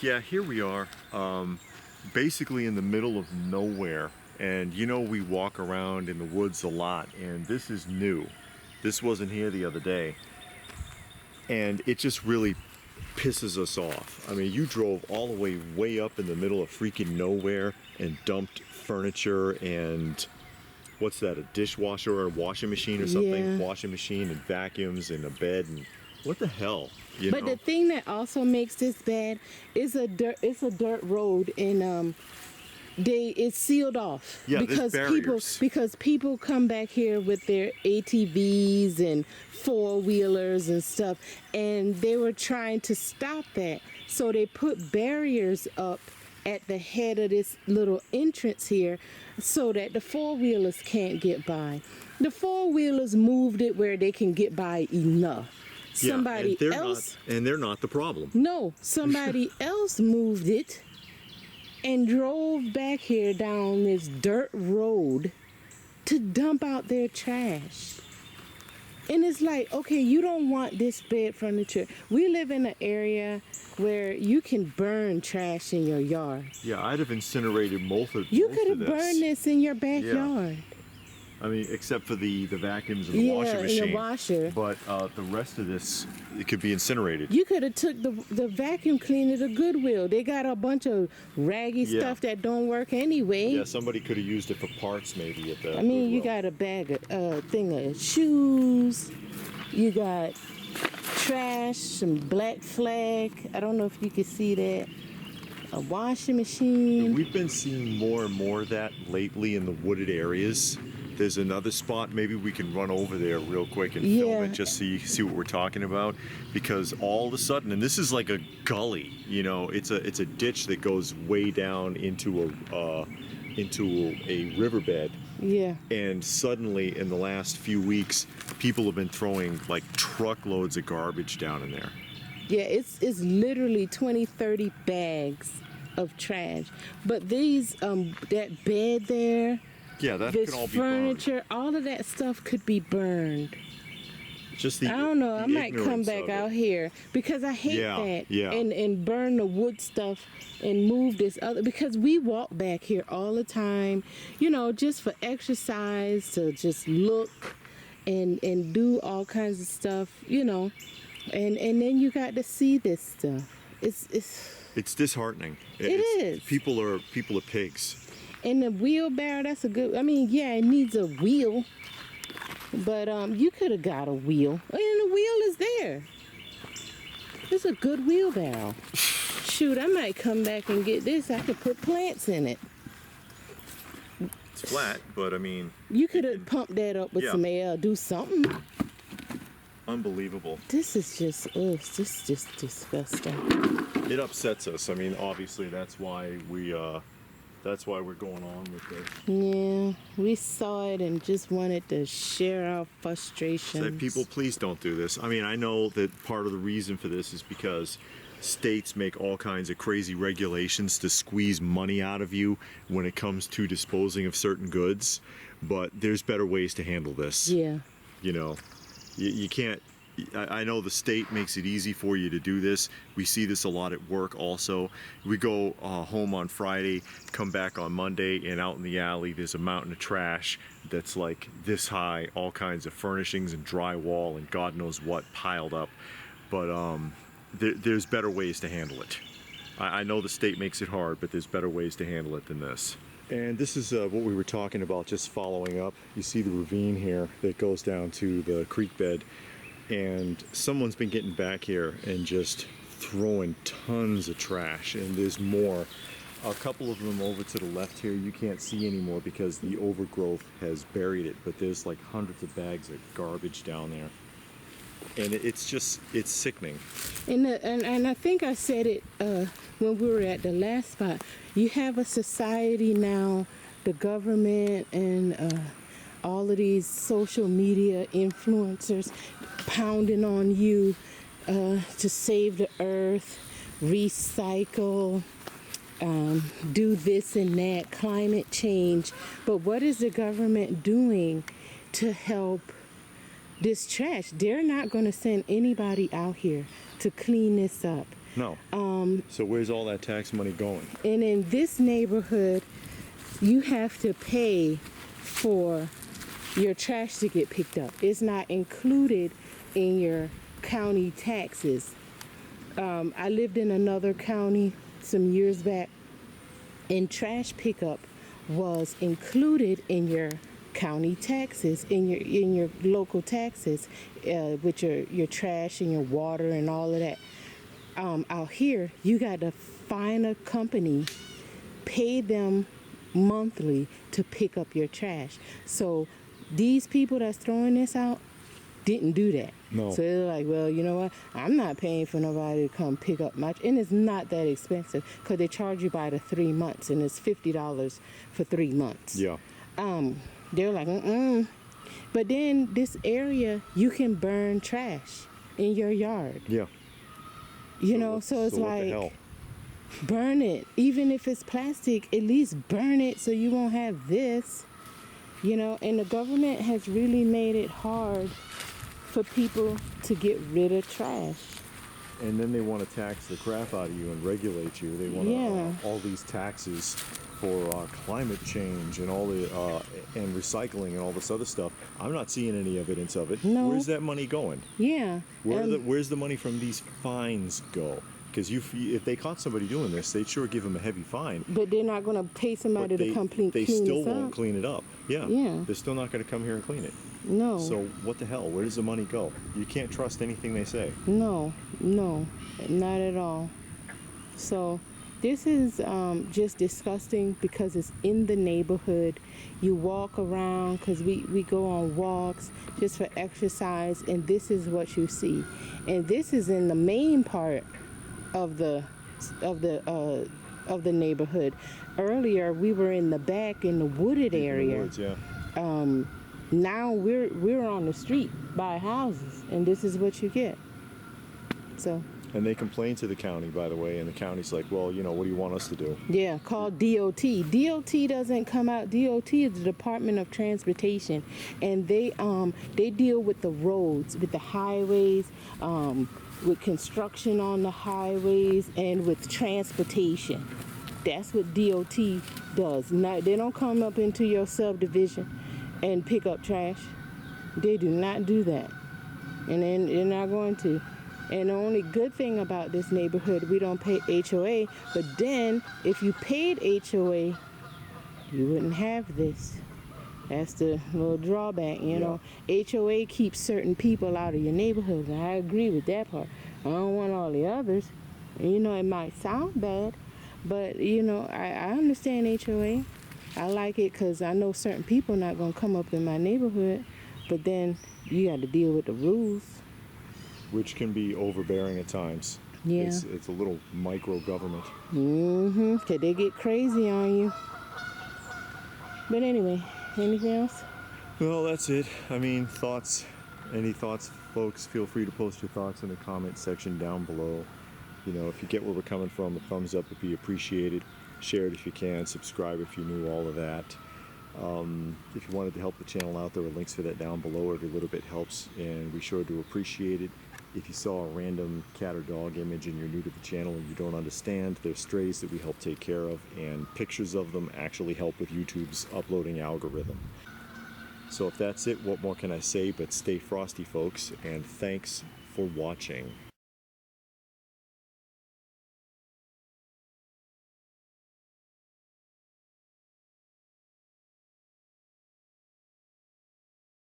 Yeah, here we are, basically in the middle of nowhere. And you know, we walk around in the woods a lot, and this is new. This wasn't here the other day. And it just really pisses us off. I mean, you drove all the way up in the middle of freaking nowhere and dumped furniture and what's that, a dishwasher or a washing machine or something? Yeah. Washing machine and vacuums and a bed and what the hell? But the thing that also makes this bad is it's a dirt road, and it's sealed off. Yeah, there's barriers. Because people come back here with their ATVs and four-wheelers and stuff, and they were trying to stop that. So they put barriers up at the head of this little entrance here so that the four-wheelers can't get by. The four-wheelers moved it where they can get by enough. Somebody else, and they're not the problem. No, somebody else moved it and drove back here down this dirt road to dump out their trash. And it's like, okay, you don't want this bed furniture. We live in an area where you can burn trash in your yard. Yeah, I'd have incinerated most of this. You could have burned this in your backyard. Yeah. I mean, except for the vacuums and the washing machine. And the washer. But the rest of this, it could be incinerated. You could have took the vacuum cleaner to Goodwill. They got a bunch of raggy stuff that don't work anyway. Yeah, somebody could have used it for parts maybe at the I mean, Goodwill. you got a bag of thing of shoes. You got trash, some Black Flag. I don't know if you can see that. A washing machine. We've been seeing more and more of that lately in the wooded areas. There's another spot, maybe we can run over there real quick and film it just so you can see what we're talking about. Because all of a sudden, and this is like a gully, you know, it's a ditch that goes way down into a riverbed. Yeah. And suddenly, in the last few weeks, people have been throwing like truckloads of garbage down in there. Yeah, it's literally 20, 30 bags of trash. But these, that bed there, yeah, that this could all be furniture, burned. all of that stuff could be burned. Just the I don't know. I might come ignorance back of it. out here because I hate that. Yeah. And burn the wood stuff and move this other, because we walk back here all the time, you know, just for exercise, to just look and do all kinds of stuff, you know. And then you got to see this stuff. It's disheartening. It is. People are pigs. And the wheelbarrow, that's a good, I mean, yeah, it needs a wheel. But you could have got a wheel. And the wheel is there. It's a good wheelbarrow. Shoot, I might come back and get this. I could put plants in it. It's flat, but I mean... You could have pumped that up with some air, do something. Unbelievable. This is just, this is just disgusting. It upsets us. I mean, obviously, that's why we're going on with this. Yeah, we saw it and just wanted to share our frustrations. So people, please don't do this. I mean, I know that part of the reason for this is because states make all kinds of crazy regulations to squeeze money out of you when it comes to disposing of certain goods, but there's better ways to handle this. Yeah. You know, you can't... I know the state makes it easy for you to do this. We see this a lot at work also. We go home on Friday, come back on Monday, and out in the alley there's a mountain of trash that's like this high, all kinds of furnishings and drywall and God knows what piled up. But there's better ways to handle it. I know the state makes it hard, but there's better ways to handle it than this. And this is what we were talking about, just following up. You see the ravine here that goes down to the creek bed. And someone's been getting back here and just throwing tons of trash, and there's more. A couple of them over to the left here you can't see anymore because the overgrowth has buried it, but there's like hundreds of bags of garbage down there. And it's sickening. And I think I said it when we were at the last spot. You have a society now, the government and all of these social media influencers pounding on you to save the earth, recycle, do this and that, climate change. But what is the government doing to help this trash? They're not going to send anybody out here to clean this up. No. So where's all that tax money going? And in this neighborhood, you have to pay for your trash to get picked up. It's not included in your county taxes. I lived in another county some years back, and trash pickup was included in your county taxes, in your local taxes, with your trash and your water and all of that. Out here, you got to find a company, pay them monthly to pick up your trash. So these people that's throwing this out didn't do that. No. So they're like, well, you know what? I'm not paying for nobody to come pick up my, and it's not that expensive because they charge you by the 3 months, and it's $50 for 3 months. Yeah. They're like, But then this area, you can burn trash in your yard. Yeah. You know, so it's what the like, hell? burn it. Even if it's plastic, at least burn it so you won't have this. You know, and the government has really made it hard for people to get rid of trash. And then they want to tax the crap out of you and regulate you. They want all these taxes for climate change and all the and recycling and all this other stuff. I'm not seeing any evidence of it. No. Where's that money going? Yeah. Where's the money from these fines go? Because if they caught somebody doing this, they'd sure give them a heavy fine. But they're not going to pay somebody to come clean They this still up. won't clean it up. Yeah. Yeah. They're still not going to come here and clean it. No. So what the hell? Where does the money go? You can't trust anything they say. No, not at all. So this is just disgusting because it's in the neighborhood. You walk around, because we go on walks just for exercise, and this is what you see. And this is in the main part of the neighborhood. Earlier we were in the back in the wooded area. In the woods, yeah. Now we're on the street by houses, and this is what you get. So. And they complain to the county, by the way, and the county's like, well, you know, what do you want us to do? Yeah, call DOT. DOT doesn't come out. DOT is the Department of Transportation, and they deal with the roads, with the highways, with construction on the highways, and with transportation. That's what DOT does. Not, they don't come up into your subdivision and pick up trash. They do not do that, and they're not going to. And the only good thing about this neighborhood, we don't pay HOA, but then if you paid HOA, you wouldn't have this. That's the little drawback, you know. HOA keeps certain people out of your neighborhood, and I agree with that part. I don't want all the others. You know, it might sound bad, but, you know, I understand HOA. I like it because I know certain people not going to come up in my neighborhood, but then you got to deal with the rules. Which can be overbearing at times. Yeah. It's a little micro government. Cause they get crazy on you. But anyway, anything else? Well, that's it. I mean, thoughts. Any thoughts, folks? Feel free to post your thoughts in the comment section down below. You know, if you get where we're coming from, a thumbs up would be appreciated. Share it if you can. Subscribe if you knew all of that. If you wanted to help the channel out, there are links for that down below. Every little bit helps, and we sure do appreciate it. If you saw a random cat or dog image and you're new to the channel and you don't understand, there's strays that we help take care of, and pictures of them actually help with YouTube's uploading algorithm. So if that's it, what more can I say but stay frosty, folks, and thanks for watching.